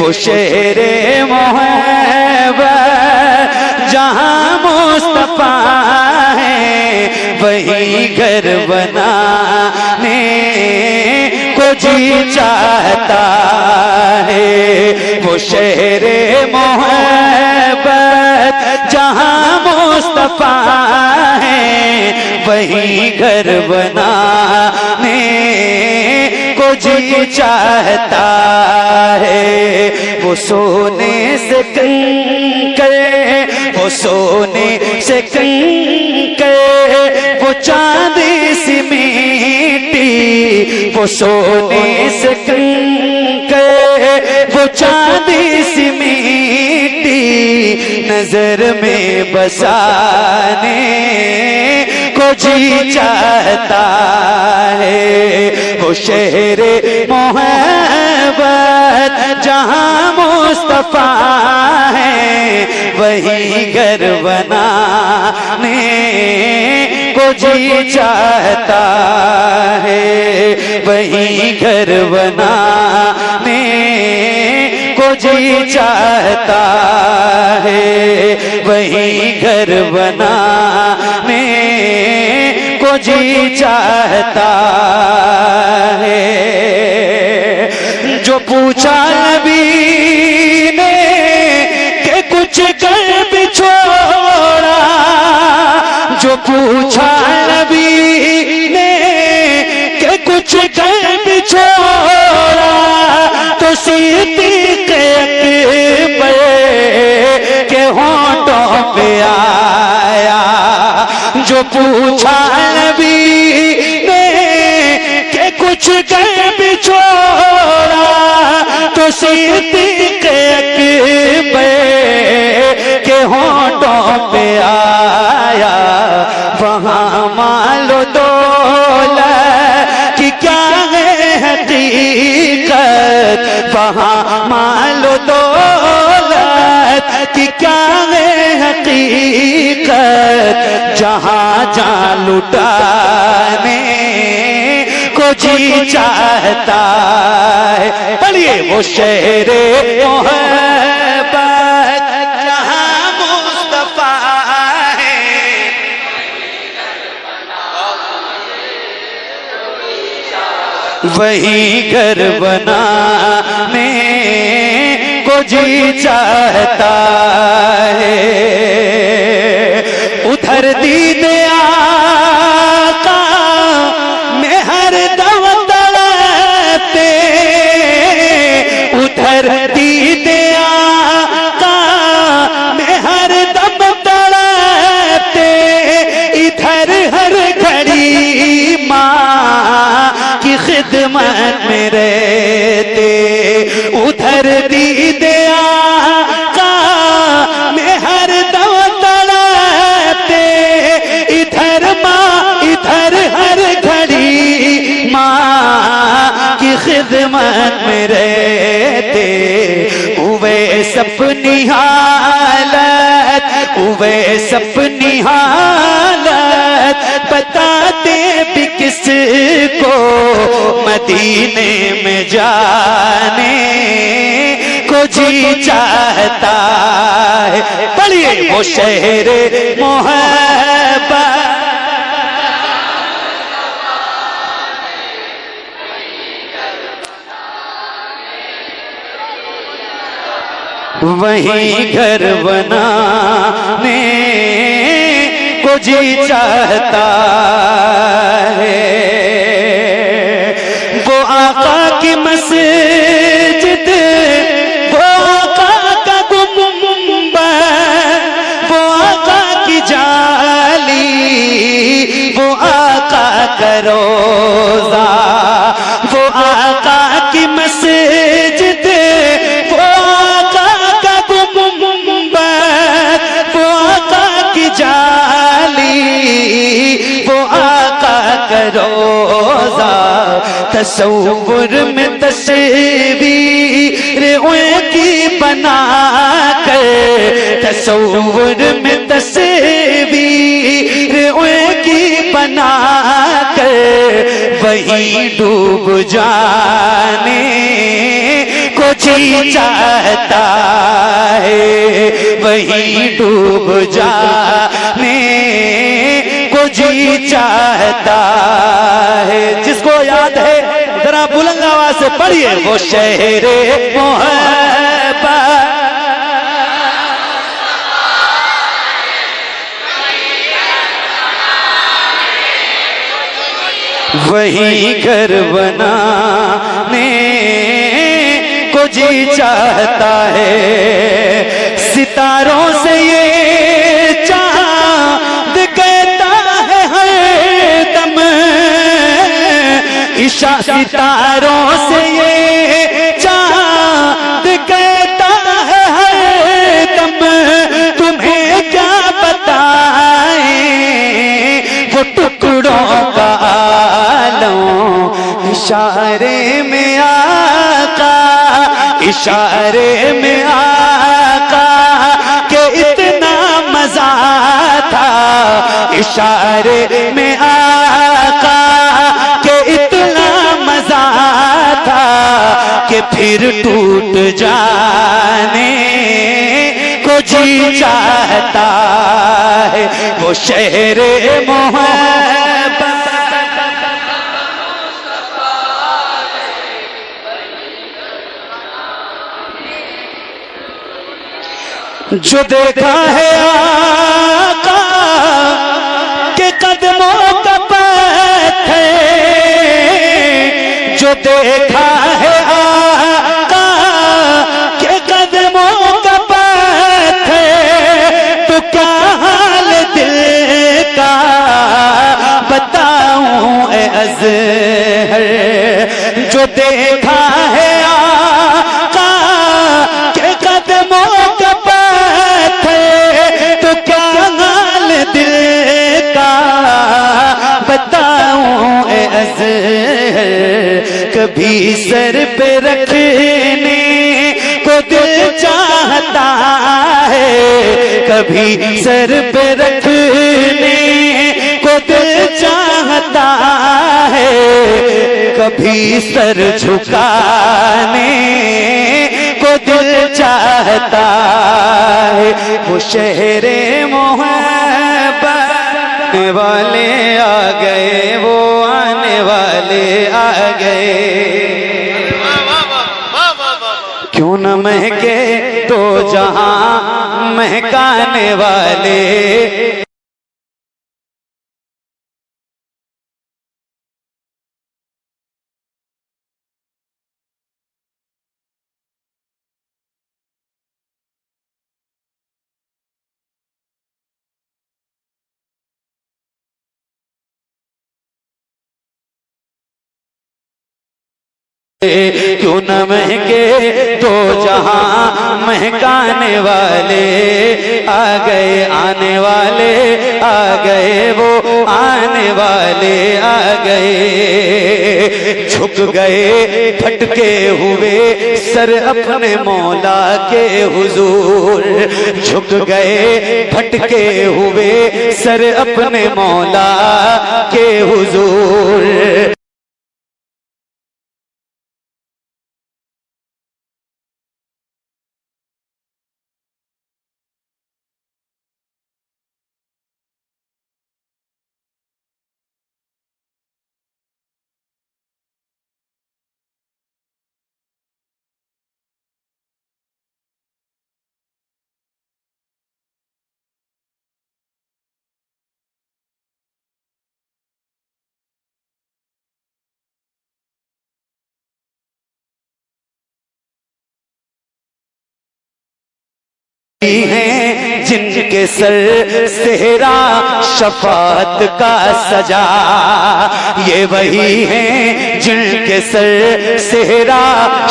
वो शेरे मोहब्बत जहाँ मुस्तफा है वही घर बनाने को जी चाहता है। वो शेरे मोहब्बत जहाँ मुस्तफा है वही घर बनाने को जी चाहता है। वो सोने से कंकर, वो सोने से कंकर, वो चांदी सी मिट्टी, वो सोने से कंकर, वो चांदी सी मिट्टी नजर में बसाने को जी चाहता है। वो शेरे मोहब्बत जहाँ मुस्तफा है वही घर बनाने को जी चाहता है। वही घर बनाने को जी चाहता है। वही घर बनाने को जी चाहता है। जो पूछा नबी ने कि कुछ कर भी छोड़ा, जो पूछा नबी ने कि कुछ कर भी छोड़ा, तो सिद्दीक़ अकबर के होंठों पे आया। जो पूछा नबी ने कि कुछ कर भी छोड़ा, तो सिद्दीक़ अकबर के होंठों पे आया। वहाँ मालो दौलत की क्या है हकीकत, वहाँ मालो दौलत की क्या है हकीकत, जहाँ जान लुटाने को जी चाहता है। पढ़िए वो शेरे मोहब्बत जहाँ मुस्तफा है वही घर बनाने को जी चाहता है। उधर दीदे आका में हर दम तड़पते, उधर दीदे आका में हर दम तड़पते, इधर हर घड़ी माँ की खिदमत में रहते। उधर दीदे आका में हर दम तड़पते, इधर माँ इधर हर घड़ी माँ की खिदमत में रहते। हुए सपनी हालत, हुए सपनी हालत बताते भी किसको, मदीने में जाने को जी चाहता है। पढ़िए वो शेरे मोहब्बत वही घर बनाने को जी चाहता है। वो आका की मस्जिद, वो आका का गुंबद, वो आका की जाली, वो आका का रोज़ा, वो आका की मस्जिद, वो आका का गुंबद, वो आका की जाली, वो आका का रोज़ा। तसव्वुर में तस्वीर उनकी बना कर, तसव्वुर में तस्वीर उनकी बना कर वही डूब जाने को जी चाहता है, वही डूब जाने को जी चाहता है। जिसको याद है जरा बुलंद आवाज से पढ़िए, वो शहरे मोहब्बत वही घर बनाने को जी चाहता है। सितारों से ये चांद कहता है हर दम, इशा सितारों से ये चांद कहता है हर दम, तुम्हें क्या बताएं वो टुकड़ों का इशारे में आका, इशारे में आका के इतना मजा था, इशारे में आका के इतना मजा था कि फिर टूट जाने को जी चाहता है। वो शहरे मोहब्बत जो देखा है आका के कदमों का पत्थर, जो देखा है आका के कदमों का पत्थर, तो क्या हाल दिल का बताऊं ए अज़हर। जो देखा है आका के कदमों का तो क्या हाल दिल का बताऊं ए अज़हर। कभी सर पे रखने को दिल चाहता है, कभी सर पे रखने को दिल चाहता है, कभी सर झुकाने को दिल चाहता है। वो शहरे मोहब्बत आने वाले आ गए, वो आने वाले आ गए। क्यों न महके तो जहां महकाने वाले, क्यों न महके तो जहां महकाने वाले आ गए, आने वाले आ गए, वो आने वाले आ गए। झुक गए फटके हुए सर अपने मौला के हुजूर, झुक गए फटके हुए सर अपने मौला के हुजूर। हैं जिनके सर सेहरा शफात का सजा, ये वही हैं जिनके सर सेहरा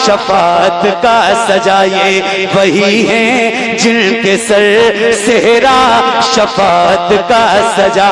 शफात का सजा, ये वही हैं जिनके सर सेहरा शफात का सजा।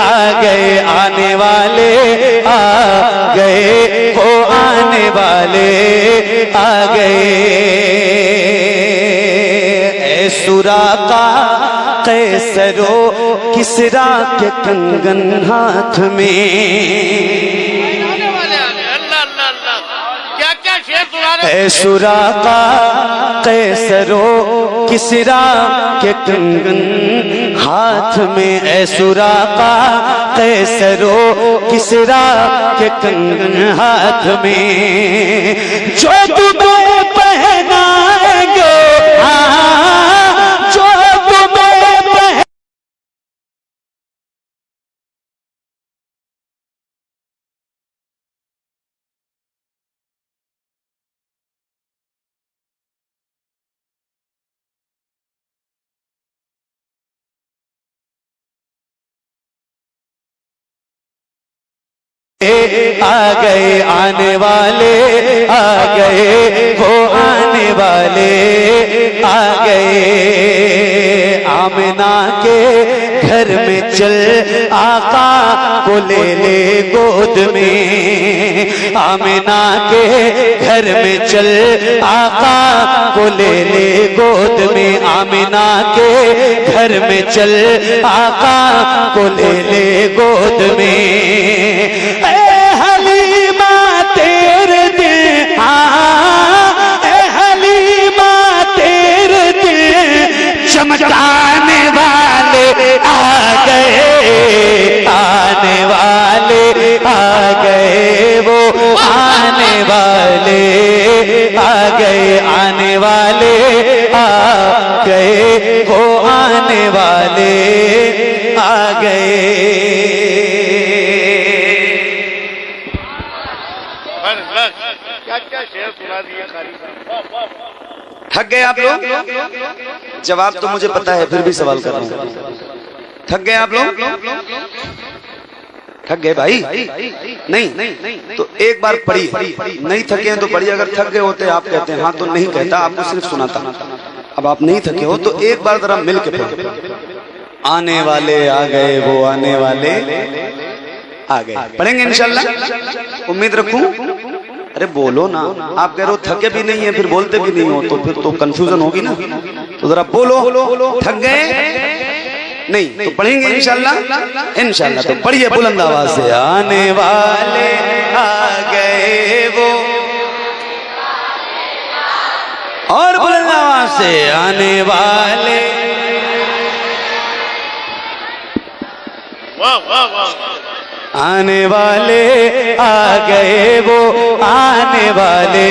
आ गए आने वाले, आ गए वो आने वाले आ गए। ऐ सुराका कैसरो किसरा के कंगन हाथ में, ऐ सुराका कैसरो किसरा के कंगन हाथ में, ऐ सुराका कैसरो किसरा के कंगन हाथ में, जो तुम्हें पहनाएंगे जो तुम्हें आ गए आने वाले, आ गए वो आने वाले आ गए। आमिना के घर में चल आका को ले गोद में, आमिना के घर में चल आका को ले गोद में, आमिना के घर में चल आका को ले गोद में। चमकाने वाले आ गए, आने वाले आ गए वो आने वाले आ गए, आने वाले आ गए वो आने वाले आ गए। क्या शेर सुना दिए खाली साहब। थक गए आप लोग? जवाब तो मुझे पता है, फिर भी सवाल कर रहा हूं। थक गए आप लोग? थक गए भाई? नहीं तो एक बार पढ़िए। नहीं थके हैं तो पढ़िए। अगर थक गए होते आप कहते हैं हाँ, तो नहीं कहता, आपको सिर्फ सुनाता। अब आप नहीं थके हो तो एक बार जरा मिल के पढ़ो। आने वाले आ गए वो आने वाले आ गए। पढ़ेंगे इंशाल्लाह, उम्मीद रखूं। अरे बोलो ना, आप कह रहे हो थके भी नहीं है फिर बोलते भी नहीं हो, तो फिर तो कंफ्यूजन होगी ना। तो जरा बोलो, थक गए? नहीं तो पढ़ेंगे इंशाल्लाह। इंशाल्लाह तो पढ़िए बुलंद आवाज से। आने वाले आ गए वो, और बुलंद आवाज से आने वाले। वाह वाह वाह। आने वाले आ गए वो आने वाले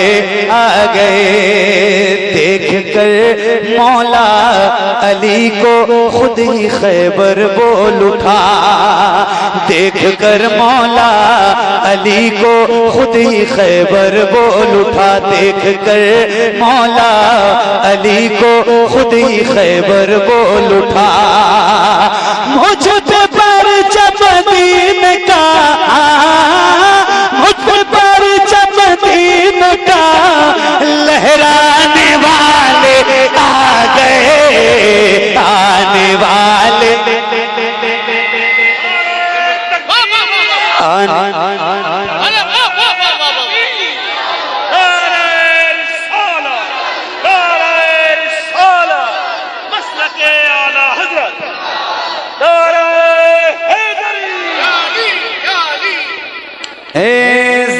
आ गए। देख कर मौला अली को खुद ही खैबर बोल उठा, देख कर मौला अली को खुद ही खैबर बोल उठा, देख कर मौला अली को खुद ही खैबर बोल उठा। मुझ पर जब दीन का, मुझ पर जब दीन का लहराने वाले आ गए, आने वाले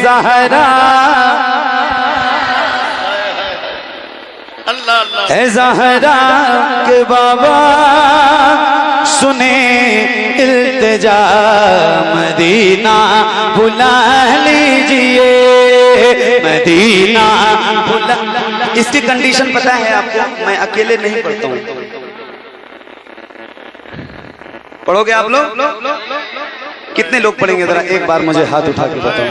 ज़हरा है ज़हरा के बाबा सुने इल्तिजा मदीना बुला लीजिए, मदीना बुला। इसकी कंडीशन पता है आपको? मैं अकेले नहीं पढ़ता हूँ। पढ़ोगे आप लोग? कितने लोग पढ़ेंगे जरा एक बार मुझे हाथ उठा के बताओ।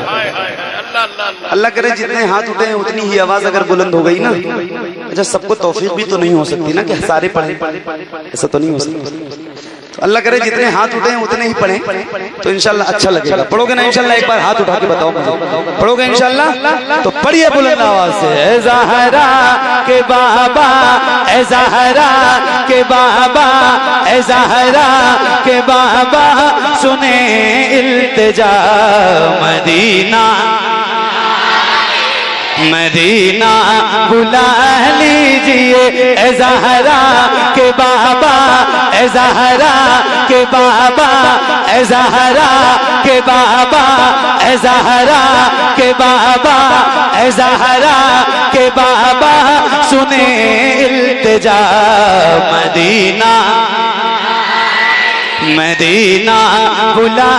अल्लाह करे जितने हाथ उठे हैं उतनी ही आवाज अगर बुलंद हो गई ना। अच्छा, सबको तौफीक भी तो नहीं हो सकती ना कि सारे पढ़े, ऐसा तो नहीं हो सकता। अल्लाह करे जितने हाथ उठे हैं उतने ही पढ़ें तो इंशाल्लाह अच्छा लगेगा। पढ़ोगे ना इंशाल्लाह? एक बार हाथ उठा के बताओ, पढ़ोगे इंशाल्लाह? तो पढ़िए बुलंद आवाज से। ए ज़हरा के बाबा, ए ज़हरा के बाबा, ए ज़हरा के बाबा, सुने इल्तिजा मदीना मदीना बुला लीजिए। ए ज़हरा के बाबा, ए ज़हरा के बाबा, ए ज़हरा के बाबा, ए ज़हरा के बाबा, ए ज़हरा के बाबा, सुने इल्तिजा मदीना मदीना बुला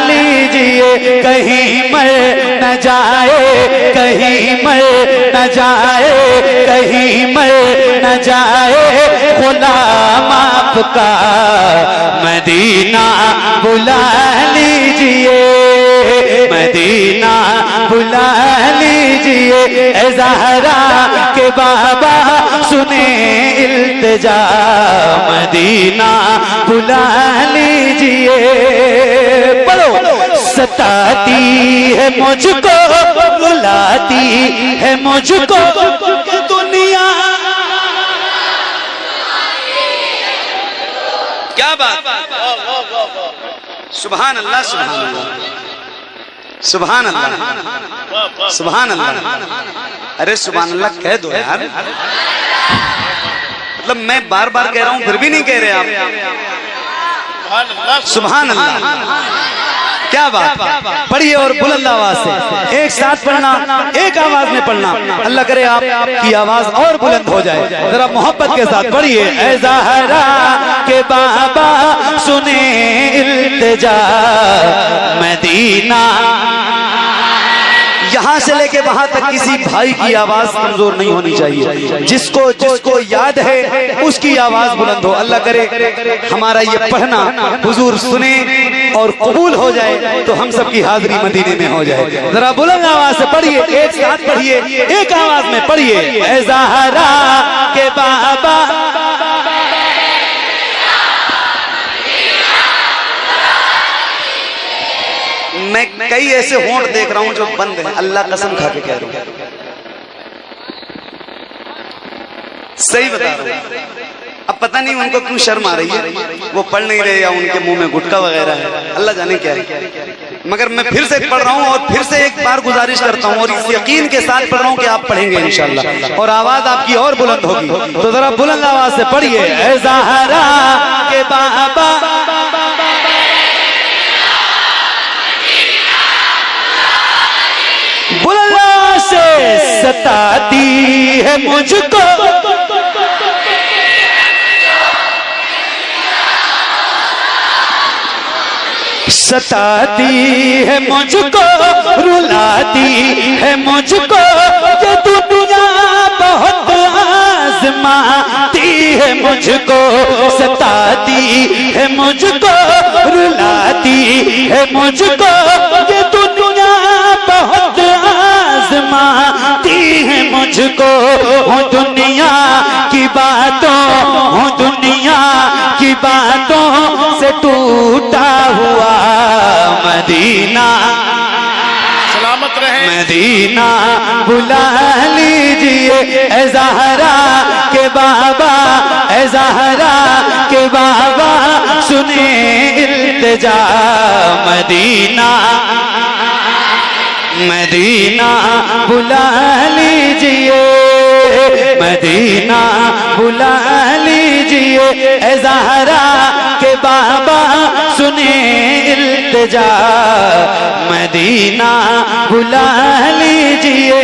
लीजिए। कहीं मर न जाए, कहीं मर न जाए, कहीं मर न जाए गुलाम आपका, मदीना बुला लीजिए, मदीना बुला लीजिए। ए ज़हरा के बाबा, सुने इल्तिजा मदीना बुला लीजिए। पढ़ो। सताती है मुझको, बुलाती है मुझको दुनिया। क्या बात, सुभान अल्लाह, सुभान अल्लाह, सुभान अल्लाह, सुभान अल्लाह। अरे सुभान अल्लाह कह दो यार, मतलब मैं बार बार कह रहा हूं फिर भी नहीं कह रहे आप। सुभान अल्लाह, क्या बात। पढ़िए और बुलंद आवाज से एक साथ पढ़ना, एक आवाज में पढ़ना। अल्लाह करे आपकी आवाज और बुलंद हो जाए। जरा मोहब्बत के साथ पढ़िए। ए ज़हरा के बाबा, सुने इल्तिजा मदीना। यहाँ से लेके वहां तक किसी भाई की आवाज कमजोर नहीं होनी चाहिए। जिसको जिसको याद है उसकी आवाज बुलंद हो। अल्लाह करे हमारा ये पढ़ना हुजूर सुने और कबूल हो जाए तो हम सब की हाजिरी मदीने में हो जाए। जरा बुलंद आवाज से पढ़िए, एक साथ पढ़िए, एक आवाज में पढ़िए। ए ज़हरा के बाबा, मैं कई ऐसे होंठ देख रहा हूं जो बंद है, अल्लाह कसम खा के कह रहा हूं, सही बता रहा हूं। अब पता नहीं उनको क्यों शर्म आ रही है, वो पढ़ नहीं रहे या उनके मुंह में गुटखा वगैरह है, अल्लाह जाने क्या है। मगर मैं फिर से पढ़ रहा हूं और फिर से एक बार गुजारिश करता हूं और इस यकीन के साथ पढ़ रहा हूं कि आप पढ़ेंगे इंशाल्लाह और आवाज आपकी और बुलंद होगी। तो जरा बुलंद आवाज से पढ़िए। ए ज़हरा के बाबा, बुलंद से सताती है मुझको, सताती है मुझको, रुलाती है मुझको, ये दुनिया बहुत आज़माती है मुझको। सताती है मुझको, रुलाती है मुझको, ये दुनिया बहुत आज़माती है मुझको। हो दुनिया की बातों, हो दुनिया की बातों से टूटा हुआ मदीना, सलामत रहे मदीना बुला लीजिए। ए ज़हरा के बाबा, ए ज़हरा के बाबा, सुने इल्तिजा मदीना, मदीना बुला लीजिए, मदीना बुला लीजिए। ए ज़हरा के बाबा, सुने इल्तिजा मदीना बुला लीजिए।